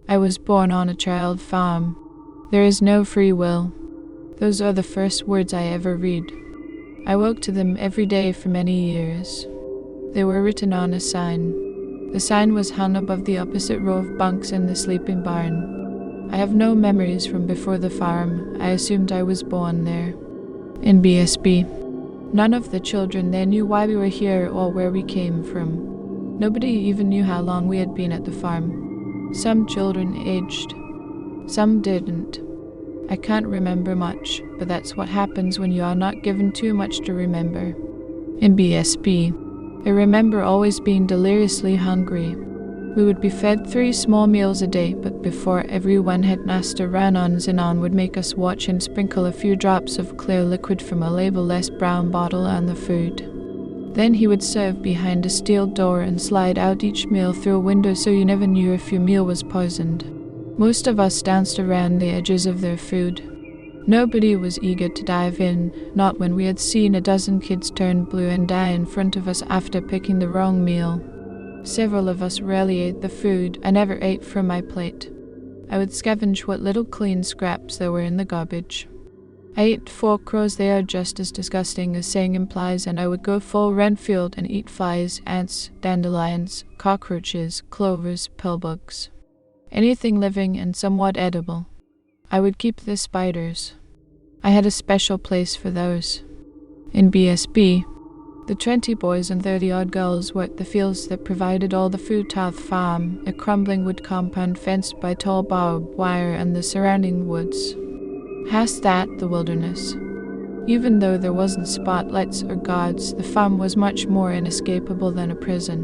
I was born on a child farm. There is no free will. Those are the first words I ever read. I woke to them every day for many years. They were written on a sign. The sign was hung above the opposite row of bunks in the sleeping barn. I have no memories from before the farm. I assumed I was born there. In BSB. None of the children there knew why we were here or where we came from. Nobody even knew how long we had been at the farm. Some children aged. Some didn't. I can't remember much, but that's what happens when you are not given too much to remember. In BSB, I remember always being deliriously hungry. We would be fed 3 small meals a day, but before everyone, Headmaster Zinon would make us watch and sprinkle a few drops of clear liquid from a label-less brown bottle on the food. Then he would serve behind a steel door and slide out each meal through a window so you never knew if your meal was poisoned. Most of us danced around the edges of their food. Nobody was eager to dive in, not when we had seen a dozen kids turn blue and die in front of us after picking the wrong meal. Several of us rarely ate the food. I never ate from my plate. I would scavenge what little clean scraps there were in the garbage. I ate fork crows. They are just as disgusting as saying implies, and I would go full Renfield and eat flies, ants, dandelions, cockroaches, clovers, pillbugs. Anything living and somewhat edible. I would keep the spiders. I had a special place for those. In BSB, the 20 boys and 30-odd girls worked the fields that provided all the food to our farm, a crumbling wood compound fenced by tall barbed wire and the surrounding woods. Past that, the wilderness. Even though there wasn't spotlights or guards, the farm was much more inescapable than a prison.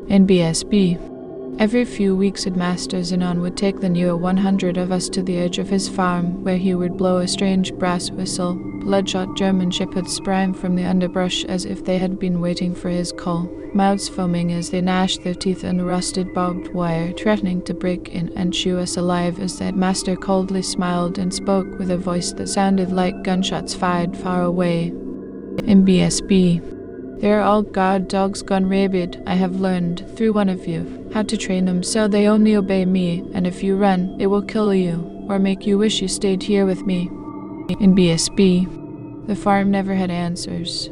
In BSB, every few weeks Headmaster Zinon would take the newer 100 of us to the edge of his farm, where he would blow a strange brass whistle. Bloodshot German shepherds sprang from the underbrush as if they had been waiting for his call, mouths foaming as they gnashed their teeth on rusted barbed wire, threatening to break in and chew us alive as the headmaster coldly smiled and spoke with a voice that sounded like gunshots fired far away. In BSB, they are all guard dogs gone rabid. I have learned, through one of you, how to train them so they only obey me, and if you run, it will kill you, or make you wish you stayed here with me. In BSB, the farm never had answers.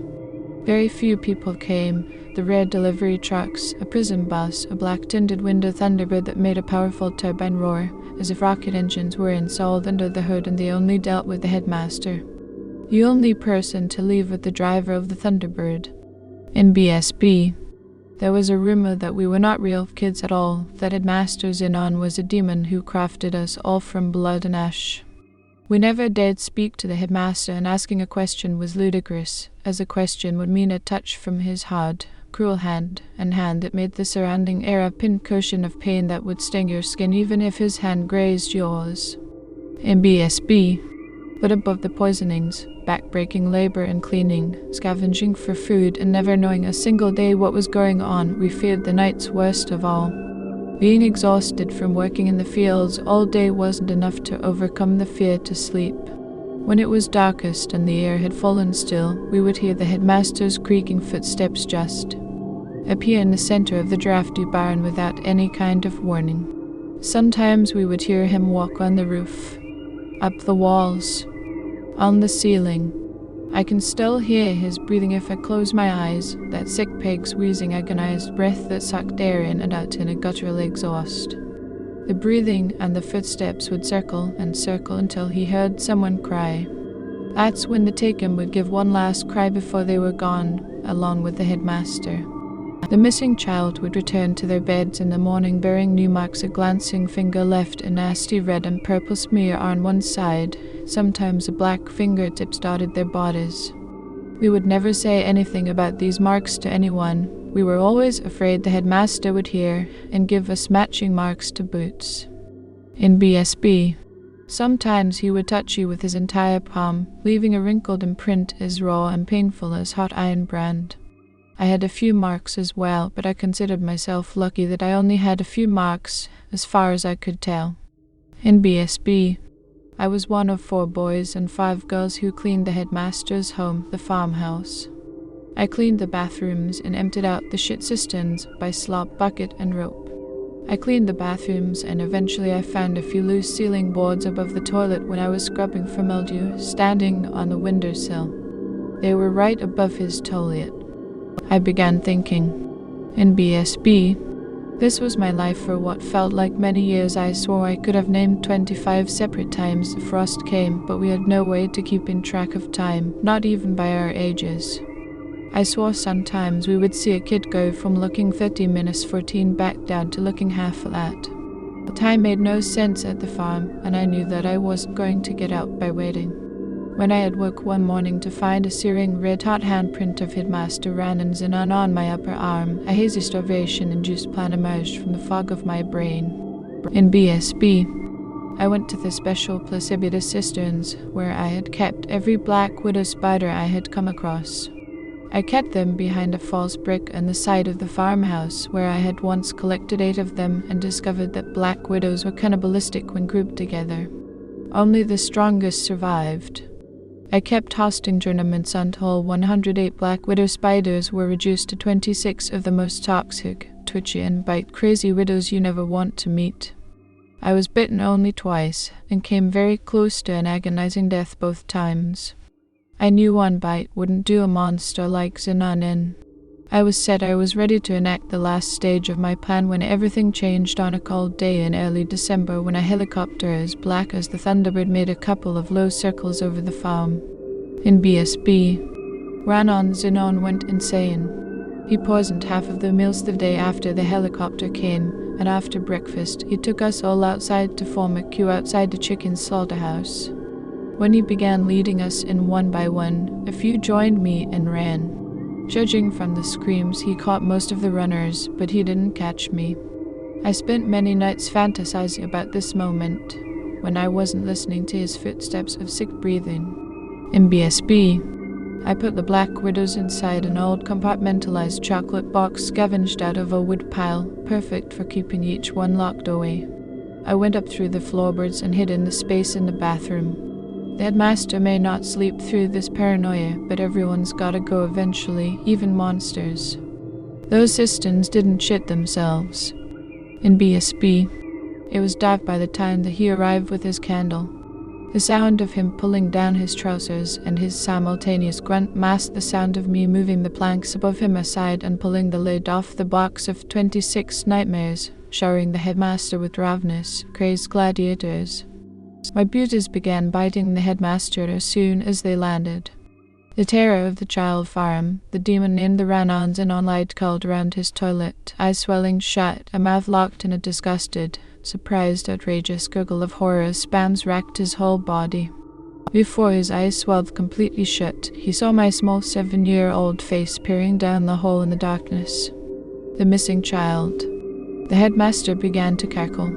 Very few people came. The red delivery trucks, a prison bus, a black-tinted window Thunderbird that made a powerful turbine roar, as if rocket engines were installed under the hood, and they only dealt with the headmaster. The only person to leave with the driver of the Thunderbird. In BSB, there was a rumor that we were not real kids at all, that Headmaster Zinon was a demon who crafted us all from blood and ash. We never dared speak to the headmaster, and asking a question was ludicrous, as a question would mean a touch from his hard, cruel hand, and hand that made the surrounding air a pincushion of pain that would sting your skin even if his hand grazed yours. In BSB, but above the poisonings, back-breaking labor and cleaning, scavenging for food, and never knowing a single day what was going on, we feared the nights worst of all. Being exhausted from working in the fields all day wasn't enough to overcome the fear to sleep. When it was darkest and the air had fallen still, we would hear the headmaster's creaking footsteps just appear in the center of the drafty barn without any kind of warning. Sometimes we would hear him walk on the roof, up the walls, on the ceiling. I can still hear his breathing if I close my eyes, that sick pig's wheezing agonized breath that sucked air in and out in a guttural exhaust. The breathing and the footsteps would circle and circle until he heard someone cry. That's when the Taken would give one last cry before they were gone, along with the headmaster. The missing child would return to their beds in the morning bearing new marks. A glancing finger left a nasty red and purple smear on one side. Sometimes a black fingertips dotted their bodies. We would never say anything about these marks to anyone. We were always afraid the headmaster would hear and give us matching marks to boots. In BSB, sometimes he would touch you with his entire palm, leaving a wrinkled imprint as raw and painful as hot iron brand. I had a few marks as well, but I considered myself lucky that I only had a few marks, as far as I could tell. In BSB, I was one of 4 boys and 5 girls who cleaned the headmaster's home, the farmhouse. I cleaned the bathrooms and emptied out the shit cisterns by slop bucket and rope. I cleaned the bathrooms, and eventually I found a few loose ceiling boards above the toilet when I was scrubbing for mildew, standing on the windowsill. They were right above his toilet. I began thinking, in BSB, this was my life for what felt like many years. I swore I could have named 25 separate times the frost came, but we had no way to keep in track of time, not even by our ages. I swore sometimes we would see a kid go from looking 30 minutes 14 back down to looking half flat. The time made no sense at the farm, and I knew that I wasn't going to get out by waiting. When I had woke one morning to find a searing red-hot handprint of Headmaster Rannon's on my upper arm, a hazy starvation-induced plan emerged from the fog of my brain. In BSB, I went to the special placebidus cisterns, where I had kept every black widow spider I had come across. I kept them behind a false brick on the side of the farmhouse, where I had once collected 8 of them and discovered that black widows were cannibalistic when grouped together. Only the strongest survived. I kept hosting tournaments until 108 black widow spiders were reduced to 26 of the most toxic, twitchy and bite-crazy widows you never want to meet. I was bitten only twice, and came very close to an agonizing death both times. I knew one bite wouldn't do a monster like Xenon in. I was ready to enact the last stage of my plan when everything changed on a cold day in early December, when a helicopter as black as the Thunderbird made a couple of low circles over the farm. In BSB, Rannon Xenon went insane. He poisoned half of the meals the day after the helicopter came, and after breakfast he took us all outside to form a queue outside the chicken slaughterhouse. When he began leading us in one by one, a few joined me and ran. Judging from the screams, he caught most of the runners, but he didn't catch me. I spent many nights fantasizing about this moment, when I wasn't listening to his footsteps of sick breathing. In BSB, I put the black widows inside an old compartmentalized chocolate box scavenged out of a wood pile, perfect for keeping each one locked away. I went up through the floorboards and hid in the space in the bathroom. The headmaster may not sleep through this paranoia, but everyone's gotta go eventually, even monsters. Those cisterns didn't shit themselves. In BSB, it was dark by the time that he arrived with his candle. The sound of him pulling down his trousers and his simultaneous grunt masked the sound of me moving the planks above him aside and pulling the lid off the box of 26 nightmares, showering the headmaster with ravenous, crazed gladiators. My beauties began biting the headmaster as soon as they landed. The terror of the child farm, the demon in the Rannons and light curled around his toilet, eyes swelling shut, a mouth locked in a disgusted, surprised, outrageous gurgle of horror as spasms racked his whole body. Before his eyes swelled completely shut, he saw my small 7-year-old face peering down the hole in the darkness. The missing child. The headmaster began to cackle.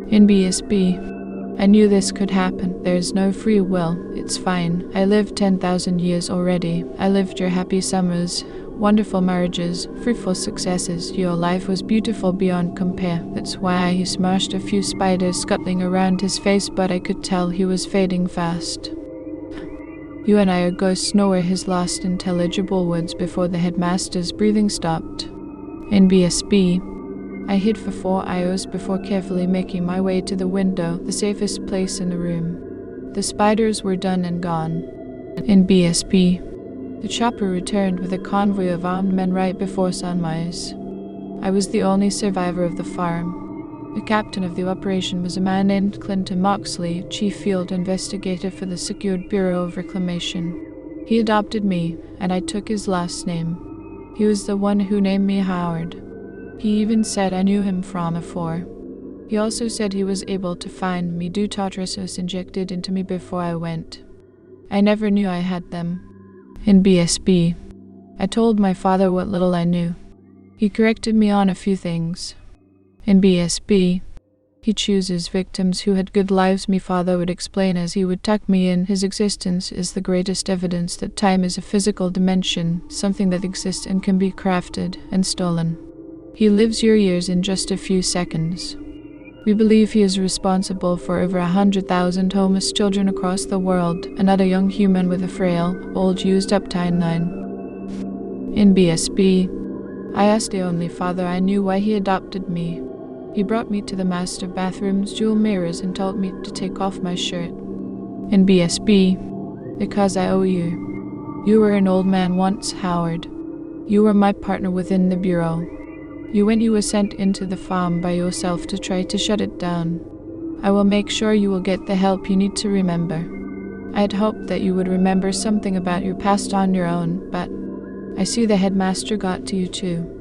In BSB, I knew this could happen. There's no free will. It's fine. I lived 10,000 years already. I lived your happy summers, wonderful marriages, fruitful successes. Your life was beautiful beyond compare. That's why he smashed a few spiders scuttling around his face, but I could tell he was fading fast. You and I are ghosts nowhere his last intelligible words before the headmaster's breathing stopped. In BSB, I hid for 4 hours before carefully making my way to the window, the safest place in the room. The spiders were done and gone. In BSB, the chopper returned with a convoy of armed men right before sunrise. I was the only survivor of the farm. The captain of the operation was a man named Clinton Moxley, chief field investigator for the Secured Bureau of Reclamation. He adopted me, and I took his last name. He was the one who named me Howard. He even said I knew him from afore. He also said he was able to find me Deutotrysus injected into me before I went. I never knew I had them. In BSB, I told my father what little I knew. He corrected me on a few things. In BSB, he chooses victims who had good lives. Me father would explain as he would tuck me in. His existence is the greatest evidence that time is a physical dimension, something that exists and can be crafted and stolen. He lives your years in just a few seconds. We believe he is responsible for over 100,000 homeless children across the world, another young human with a frail, old used-up timeline. In BSB, I asked the only father I knew why he adopted me. He brought me to the master bathroom's dual mirrors and told me to take off my shirt. In BSB, because I owe you. You were an old man once, Howard. You were my partner within the bureau. When you were sent into the farm by yourself to try to shut it down. I will make sure you will get the help you need to remember. I had hoped that you would remember something about your past on your own, but I see the headmaster got to you too.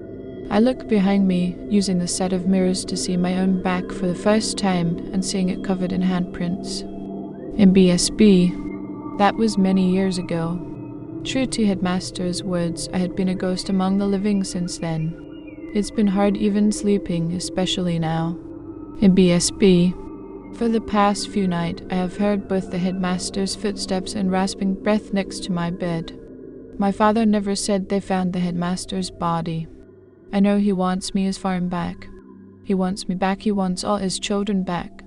I look behind me, using the set of mirrors to see my own back for the first time and seeing it covered in handprints. In BSB, that was many years ago. True to Headmaster's words, I had been a ghost among the living since then. It's been hard even sleeping, especially now. In BSB, for the past few nights, I have heard both the headmaster's footsteps and rasping breath next to my bed. My father never said they found the headmaster's body. I know he wants me his farm back. He wants me back, he wants all his children back.